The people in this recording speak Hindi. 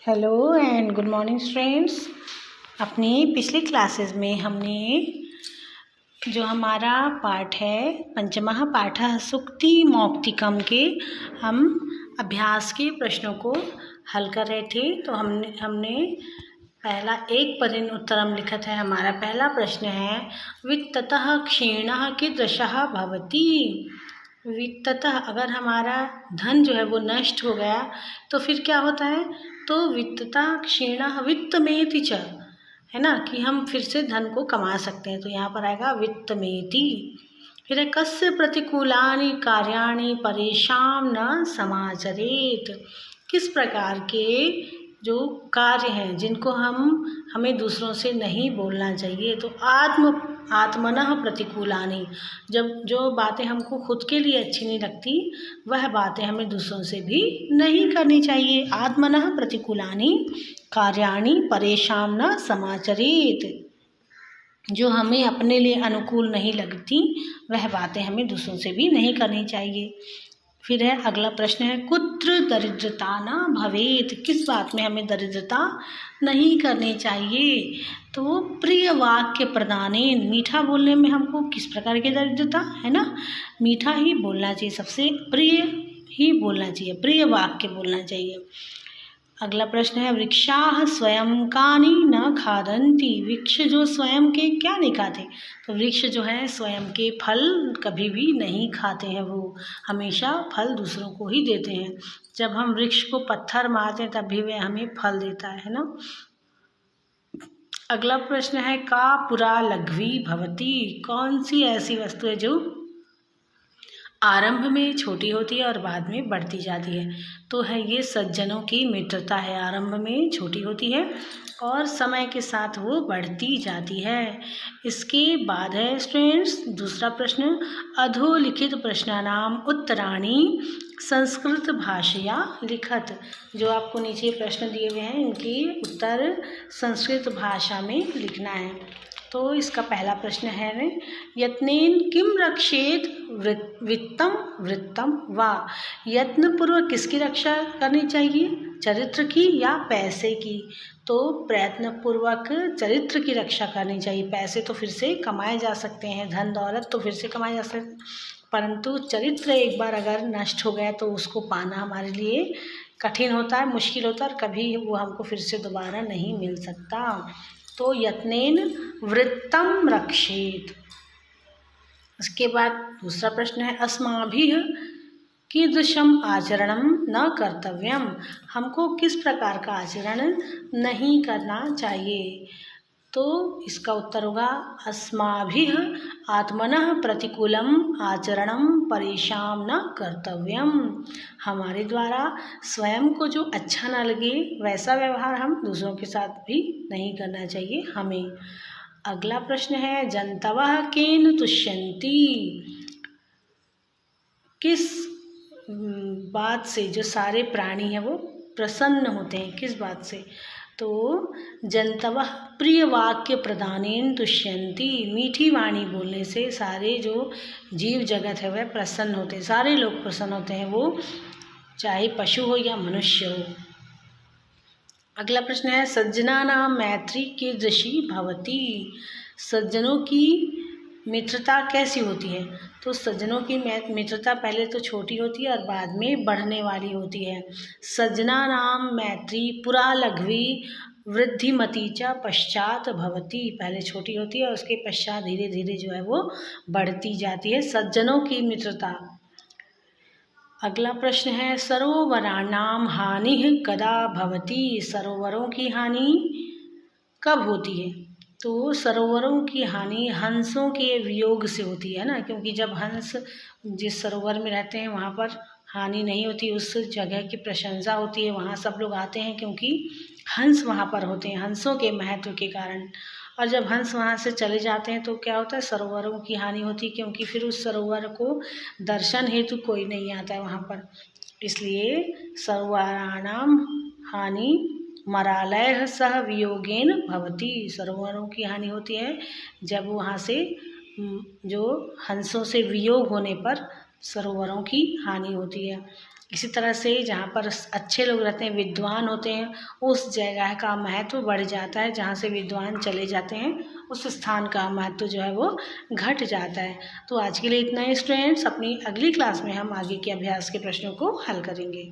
Hello and good morning students. अपनी पिछली क्लासेस में हमने जो हमारा पाठ है पंचमः पाठः सुक्ति मौक्तिकम के हम अभ्यास के प्रश्नों को हल कर रहे थे। तो हमने पहला एक पदेन उत्तरम लिखत है। हमारा पहला प्रश्न है वित्ततः क्षीणः कीदृशः भवति। वित्ततः अगर हमारा धन जो है वो नष्ट हो गया तो फिर क्या होता है, तो वित्तता क्षीणः वित्तमेति च, है ना, कि हम फिर से धन को कमा सकते हैं। तो यहाँ पर आएगा वित्तमेति। फिर है कस्य प्रतिकूलानि कार्याणि परेषां न समाचरेत। किस प्रकार के जो कार्य हैं जिनको हमें दूसरों से नहीं बोलना चाहिए। तो आत्मनः प्रतिकूलानि, जब जो बातें हमको खुद के लिए अच्छी नहीं लगती वह बातें हमें दूसरों से भी नहीं करनी चाहिए। आत्मनः प्रतिकूलानि कार्याणि परेषां न समाचरेत, जो हमें अपने लिए अनुकूल नहीं लगती वह बातें हमें दूसरों से भी नहीं करनी चाहिए। फिर है अगला प्रश्न है कुत्र दरिद्रता न भवेत। किस बात में हमें दरिद्रता नहीं करनी चाहिए। तो प्रिय वाक्य प्रदानेन, मीठा बोलने में हमको किस प्रकार की दरिद्रता है ना, मीठा ही बोलना चाहिए, सबसे प्रिय ही बोलना चाहिए, प्रिय वाक्य बोलना चाहिए। अगला प्रश्न है वृक्षाः स्वयं कानि न खादन्ति। वृक्ष जो स्वयं के क्या नहीं खाते। तो वृक्ष जो है स्वयं के फल कभी भी नहीं खाते हैं, वो हमेशा फल दूसरों को ही देते हैं। जब हम वृक्ष को पत्थर मारते हैं तब भी वह हमें फल देता है ना। अगला प्रश्न है का पुरा लघ्वी भवति। कौन सी ऐसी वस्तु है जो आरंभ में छोटी होती है और बाद में बढ़ती जाती है। तो है ये सज्जनों की मित्रता है। आरंभ में छोटी होती है और समय के साथ वो बढ़ती जाती है। इसके बाद है स्टूडेंट्स दूसरा प्रश्न अधोलिखित प्रश्नानाम उत्तराणि संस्कृत भाषया लिखत। जो आपको नीचे प्रश्न दिए हुए हैं इनके उत्तर संस्कृत भाषा में लिखना है। तो इसका पहला प्रश्न है यत्नेन किम रक्षेत वित्तम वृत्तम वा। यत्नपूर्वक किसकी रक्षा करनी चाहिए, चरित्र की या पैसे की। तो प्रयत्नपूर्वक चरित्र की रक्षा करनी चाहिए। पैसे तो फिर से कमाए जा सकते हैं, धन दौलत तो फिर से कमाए जा सकते हैं, परंतु चरित्र एक बार अगर नष्ट हो गया तो उसको पाना हमारे लिए कठिन होता है, मुश्किल होता है और कभी वो हमको फिर से दोबारा नहीं मिल सकता। तो यत्नेन वृत्तम रक्षेत। उसके बाद दूसरा प्रश्न है अस्माभिः कीदृशम आचरणम न कर्तव्यम। हमको किस प्रकार का आचरण नहीं करना चाहिए। तो इसका उत्तर होगा अस्माभिः आत्मनः प्रतिकूलम आचरणम परेषां न कर्तव्यम। हमारे द्वारा स्वयं को जो अच्छा ना लगे वैसा व्यवहार हम दूसरों के साथ भी नहीं करना चाहिए हमें। अगला प्रश्न है जंतवः केन तुष्यन्ति। किस बात से जो सारे प्राणी हैं वो प्रसन्न होते हैं, किस बात से। तो जंतवः प्रिय वाक्य प्रदानेन तुष्यन्ति। मीठी वाणी बोलने से सारे जो जीव जगत है वह प्रसन्न होते हैं, सारे लोग प्रसन्न होते हैं, वो चाहे पशु हो या मनुष्य हो। अगला प्रश्न है सज्जनानां मैत्री कीदृशी भवति। सज्जनों की मित्रता कैसी होती है। तो सज्जनों की मित्रता पहले तो छोटी होती है और बाद में बढ़ने वाली होती है। सज्जनानां मैत्री पुरा लघ्वी वृद्धिमती च पश्चात भवति। पहले छोटी होती है और उसके पश्चात धीरे धीरे जो है वो बढ़ती जाती है सज्जनों की मित्रता। अगला प्रश्न है सरोवराणाम हानिः कदा भवति। सरोवरों की हानि कब होती है। तो सरोवरों की हानि हंसों के वियोग से होती है ना, क्योंकि जब हंस जिस सरोवर में रहते हैं वहाँ पर हानि नहीं होती, उस जगह की प्रशंसा होती है, वहाँ सब लोग आते हैं क्योंकि हंस वहाँ पर होते हैं, हंसों के महत्व के कारण। और जब हंस वहाँ से चले जाते हैं तो क्या होता है, सरोवरों की हानि होती है, क्योंकि फिर उस सरोवर को दर्शन हेतु कोई नहीं आता है वहाँ पर। इसलिए सरोवराणाम हानि मरालयः सह वियोगेन भवति। सरोवरों की हानि होती है जब वहाँ से जो हंसों से वियोग होने पर सरोवरों की हानि होती है। इसी तरह से जहाँ पर अच्छे लोग रहते हैं, विद्वान होते हैं, उस जगह का महत्व बढ़ जाता है। जहाँ से विद्वान चले जाते हैं उस स्थान का महत्व जो है वो घट जाता है। तो आज के लिए इतना ही स्टूडेंट्स, अपनी अगली क्लास में हम आगे के अभ्यास के प्रश्नों को हल करेंगे।